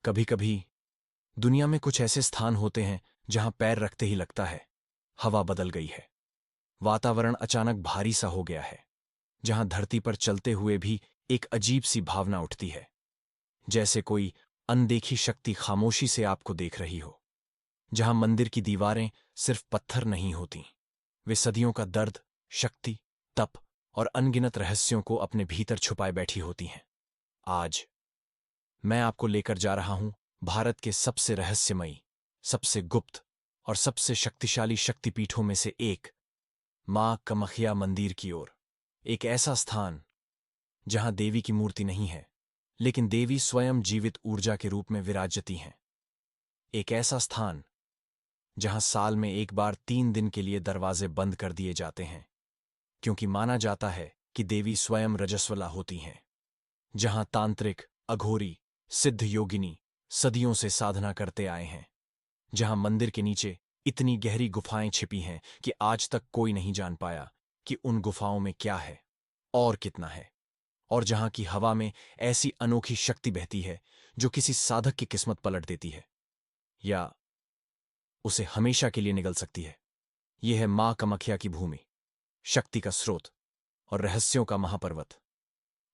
कभी कभी दुनिया में कुछ ऐसे स्थान होते हैं जहां पैर रखते ही लगता है हवा बदल गई है, वातावरण अचानक भारी सा हो गया है। जहां धरती पर चलते हुए भी एक अजीब सी भावना उठती है, जैसे कोई अनदेखी शक्ति खामोशी से आपको देख रही हो। जहां मंदिर की दीवारें सिर्फ पत्थर नहीं होती, वे सदियों का दर्द, शक्ति, तप और अनगिनत रहस्यों को अपने भीतर छुपाए बैठी होती हैं। आज मैं आपको लेकर जा रहा हूं भारत के सबसे रहस्यमयी, सबसे गुप्त और सबसे शक्तिशाली शक्तिपीठों में से एक, मां कामाख्या मंदिर की ओर। एक ऐसा स्थान जहां देवी की मूर्ति नहीं है, लेकिन देवी स्वयं जीवित ऊर्जा के रूप में विराजती हैं। एक ऐसा स्थान जहां साल में एक बार 3 दिन के लिए दरवाजे बंद कर दिए जाते हैं, क्योंकि माना जाता है कि देवी स्वयं रजस्वला होती हैं। जहां तांत्रिक, अघोरी, सिद्ध योगिनी सदियों से साधना करते आए हैं। जहां मंदिर के नीचे इतनी गहरी गुफाएं छिपी हैं कि आज तक कोई नहीं जान पाया कि उन गुफाओं में क्या है और कितना है। और जहां की हवा में ऐसी अनोखी शक्ति बहती है जो किसी साधक की किस्मत पलट देती है या उसे हमेशा के लिए निगल सकती है। यह है मां कामाख्या की भूमि, शक्ति का स्रोत और रहस्यों का महापर्वत।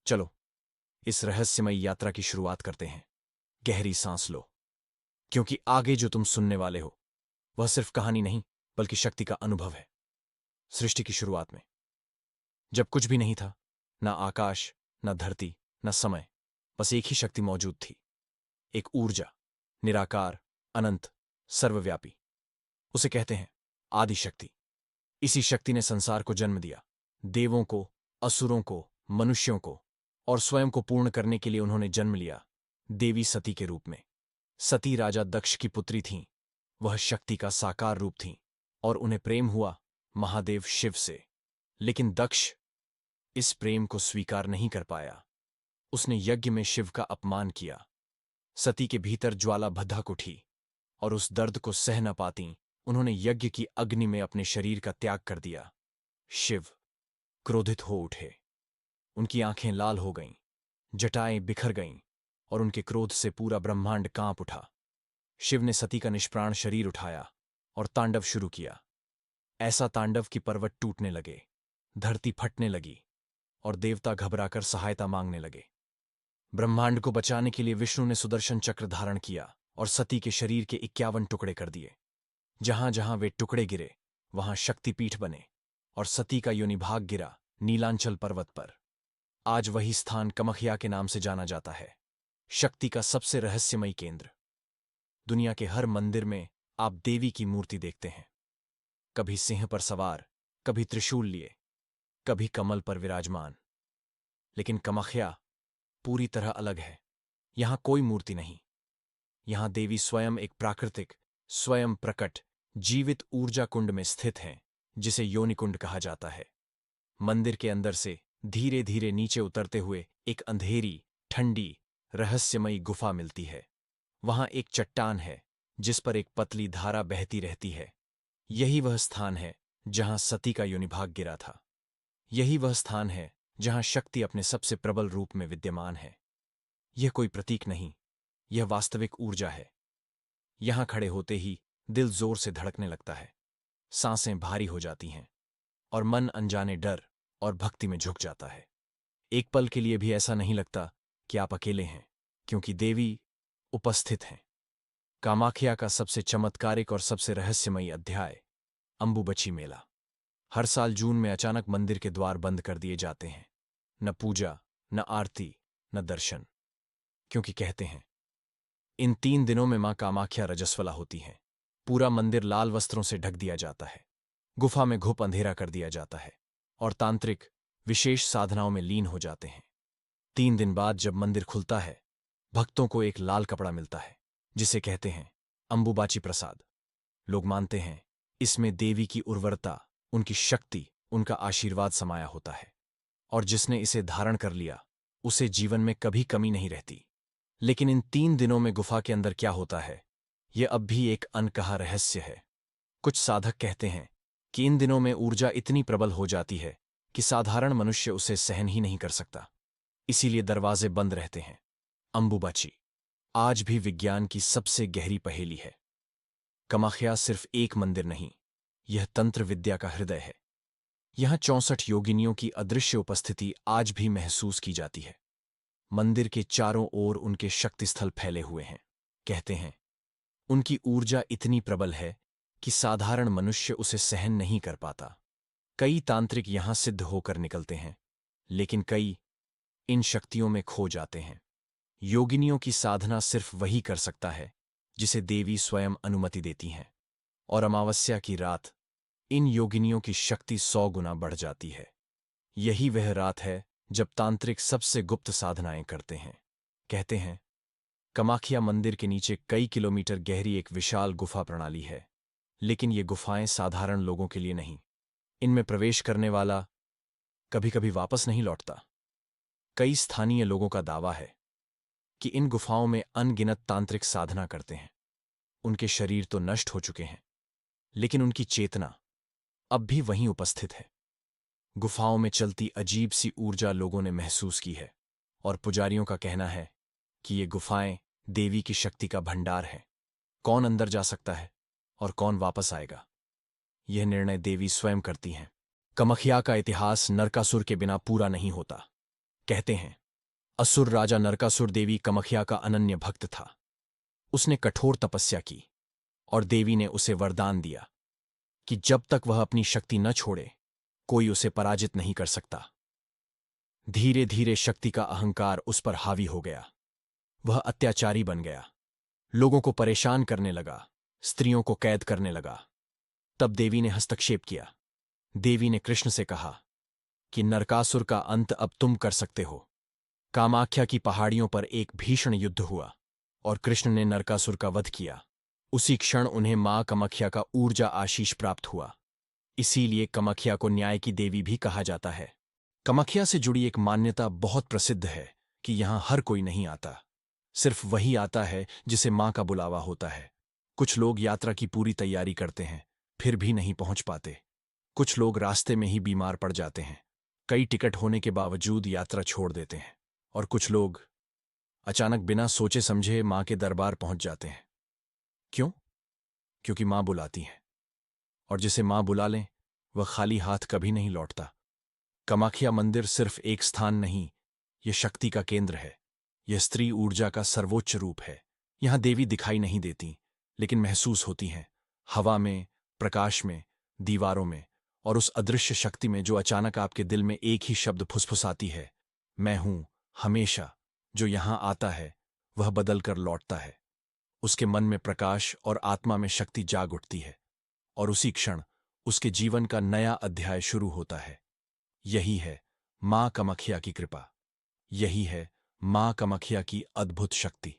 चलो इस रहस्यमयी यात्रा की शुरुआत करते हैं। गहरी सांस लो, क्योंकि आगे जो तुम सुनने वाले हो वह सिर्फ कहानी नहीं बल्कि शक्ति का अनुभव है। सृष्टि की शुरुआत में, जब कुछ भी नहीं था, ना आकाश, ना धरती, ना समय, बस एक ही शक्ति मौजूद थी। एक ऊर्जा, निराकार, अनंत, सर्वव्यापी। उसे कहते हैं आदि शक्ति। इसी शक्ति ने संसार को जन्म दिया। देवों को, असुरों को, मनुष्यों को और स्वयं को पूर्ण करने के लिए उन्होंने जन्म लिया देवी सती के रूप में। सती राजा दक्ष की पुत्री थीं। वह शक्ति का साकार रूप थीं और उन्हें प्रेम हुआ महादेव शिव से। लेकिन दक्ष इस प्रेम को स्वीकार नहीं कर पाया। उसने यज्ञ में शिव का अपमान किया। सती के भीतर ज्वाला भड़क उठी और उस दर्द को सह न पाती उन्होंने यज्ञ की अग्नि में अपने शरीर का त्याग कर दिया। शिव क्रोधित हो उठे। उनकी आंखें लाल हो गईं, जटाएं बिखर गईं और उनके क्रोध से पूरा ब्रह्मांड कांप उठा। शिव ने सती का निष्प्राण शरीर उठाया और तांडव शुरू किया। ऐसा तांडव कि पर्वत टूटने लगे, धरती फटने लगी और देवता घबराकर सहायता मांगने लगे। ब्रह्मांड को बचाने के लिए विष्णु ने सुदर्शन चक्र धारण किया और सती के शरीर के 51 टुकड़े कर दिए। जहां जहां वे टुकड़े गिरे वहां शक्तिपीठ बने और सती का योनिभाग गिरा नीलांचल पर्वत पर। आज वही स्थान कामाख्या के नाम से जाना जाता है, शक्ति का सबसे रहस्यमयी केंद्र। दुनिया के हर मंदिर में आप देवी की मूर्ति देखते हैं, कभी सिंह पर सवार, कभी त्रिशूल लिए, कभी कमल पर विराजमान। लेकिन कामाख्या पूरी तरह अलग है। यहां कोई मूर्ति नहीं। यहां देवी स्वयं एक प्राकृतिक, स्वयं प्रकट, जीवित ऊर्जा कुंड में स्थित हैं, जिसे योनिकुंड कहा जाता है। मंदिर के अंदर से धीरे धीरे नीचे उतरते हुए एक अंधेरी, ठंडी, रहस्यमयी गुफा मिलती है। वहां एक चट्टान है जिस पर एक पतली धारा बहती रहती है। यही वह स्थान है जहां सती का योनिभाग गिरा था। यही वह स्थान है जहां शक्ति अपने सबसे प्रबल रूप में विद्यमान है। यह कोई प्रतीक नहीं, यह वास्तविक ऊर्जा है। यहां खड़े होते ही दिल जोर से धड़कने लगता है, सांसें भारी हो जाती हैं और मन अनजाने डर और भक्ति में झुक जाता है। एक पल के लिए भी ऐसा नहीं लगता कि आप अकेले हैं, क्योंकि देवी उपस्थित हैं। कामाख्या का सबसे चमत्कारिक और सबसे रहस्यमयी अध्याय, अंबुबची मेला। हर साल जून में अचानक मंदिर के द्वार बंद कर दिए जाते हैं। न पूजा, न आरती, न दर्शन। क्योंकि कहते हैं इन 3 दिनों में मां कामाख्या रजस्वला होती हैं। पूरा मंदिर लाल वस्त्रों से ढक दिया जाता है, गुफा में घुप अंधेरा कर दिया जाता है और तांत्रिक विशेष साधनाओं में लीन हो जाते हैं। 3 दिन बाद जब मंदिर खुलता है, भक्तों को एक लाल कपड़ा मिलता है जिसे कहते हैं अंबुबाची प्रसाद। लोग मानते हैं इसमें देवी की उर्वरता, उनकी शक्ति, उनका आशीर्वाद समाया होता है और जिसने इसे धारण कर लिया उसे जीवन में कभी कमी नहीं रहती। लेकिन इन 3 दिनों में गुफा के अंदर क्या होता है, यह अब भी एक अनकहा रहस्य है। कुछ साधक कहते हैं कि इन दिनों में ऊर्जा इतनी प्रबल हो जाती है कि साधारण मनुष्य उसे सहन ही नहीं कर सकता। इसीलिए दरवाजे बंद रहते हैं। अंबुबाची आज भी विज्ञान की सबसे गहरी पहेली है। कामाख्या सिर्फ एक मंदिर नहीं, यह तंत्र विद्या का हृदय है। यहां 64 योगिनियों की अदृश्य उपस्थिति आज भी महसूस की जाती है। मंदिर के चारों ओर उनके शक्तिस्थल फैले हुए हैं। कहते हैं उनकी ऊर्जा इतनी प्रबल है कि साधारण मनुष्य उसे सहन नहीं कर पाता। कई तांत्रिक यहां सिद्ध होकर निकलते हैं, लेकिन कई इन शक्तियों में खो जाते हैं। योगिनियों की साधना सिर्फ वही कर सकता है जिसे देवी स्वयं अनुमति देती हैं, और अमावस्या की रात इन योगिनियों की शक्ति 100 गुना बढ़ जाती है। यही वह रात है जब तांत्रिक सबसे गुप्त साधनाएं करते हैं। कहते हैं कामाख्या मंदिर के नीचे कई किलोमीटर गहरी एक विशाल गुफा प्रणाली है, लेकिन ये गुफाएं साधारण लोगों के लिए नहीं। इनमें प्रवेश करने वाला कभी कभी वापस नहीं लौटता। कई स्थानीय लोगों का दावा है कि इन गुफाओं में अनगिनत तांत्रिक साधना करते हैं। उनके शरीर तो नष्ट हो चुके हैं, लेकिन उनकी चेतना अब भी वहीं उपस्थित है। गुफाओं में चलती अजीब सी ऊर्जा लोगों ने महसूस की है, और पुजारियों का कहना है कि ये गुफाएं देवी की शक्ति का भंडार है। कौन अंदर जा सकता है और कौन वापस आएगा, यह निर्णय देवी स्वयं करती हैं। कामाख्या का इतिहास नरकासुर के बिना पूरा नहीं होता। कहते हैं असुर राजा नरकासुर देवी कामाख्या का अनन्य भक्त था। उसने कठोर तपस्या की और देवी ने उसे वरदान दिया कि जब तक वह अपनी शक्ति न छोड़े, कोई उसे पराजित नहीं कर सकता। धीरे धीरे शक्ति का अहंकार उस पर हावी हो गया। वह अत्याचारी बन गया, लोगों को परेशान करने लगा, स्त्रियों को कैद करने लगा। तब देवी ने हस्तक्षेप किया। देवी ने कृष्ण से कहा कि नरकासुर का अंत अब तुम कर सकते हो। कामाख्या की पहाड़ियों पर एक भीषण युद्ध हुआ और कृष्ण ने नरकासुर का वध किया। उसी क्षण उन्हें मां कामाख्या का ऊर्जा आशीष प्राप्त हुआ। इसीलिए कामाख्या को न्याय की देवी भी कहा जाता है। कामाख्या से जुड़ी एक मान्यता बहुत प्रसिद्ध है कि यहां हर कोई नहीं आता, सिर्फ वही आता है जिसे मां का बुलावा होता है। कुछ लोग यात्रा की पूरी तैयारी करते हैं, फिर भी नहीं पहुंच पाते। कुछ लोग रास्ते में ही बीमार पड़ जाते हैं, कई टिकट होने के बावजूद यात्रा छोड़ देते हैं। और कुछ लोग अचानक बिना सोचे समझे मां के दरबार पहुंच जाते हैं। क्यों? क्योंकि मां बुलाती है, और जिसे मां बुला लें वह खाली हाथ कभी नहीं लौटता। कामाख्या मंदिर सिर्फ एक स्थान नहीं, यह शक्ति का केंद्र है। यह स्त्री ऊर्जा का सर्वोच्च रूप है। यहां देवी दिखाई नहीं देती, लेकिन महसूस होती हैं, हवा में, प्रकाश में, दीवारों में, और उस अदृश्य शक्ति में जो अचानक आपके दिल में एक ही शब्द फुसफुसाती है, मैं हूं। हमेशा जो यहां आता है वह बदल कर लौटता है। उसके मन में प्रकाश और आत्मा में शक्ति जाग उठती है, और उसी क्षण उसके जीवन का नया अध्याय शुरू होता है। यही है मां कामाख्या की कृपा। यही है मां कामाख्या की अद्भुत शक्ति।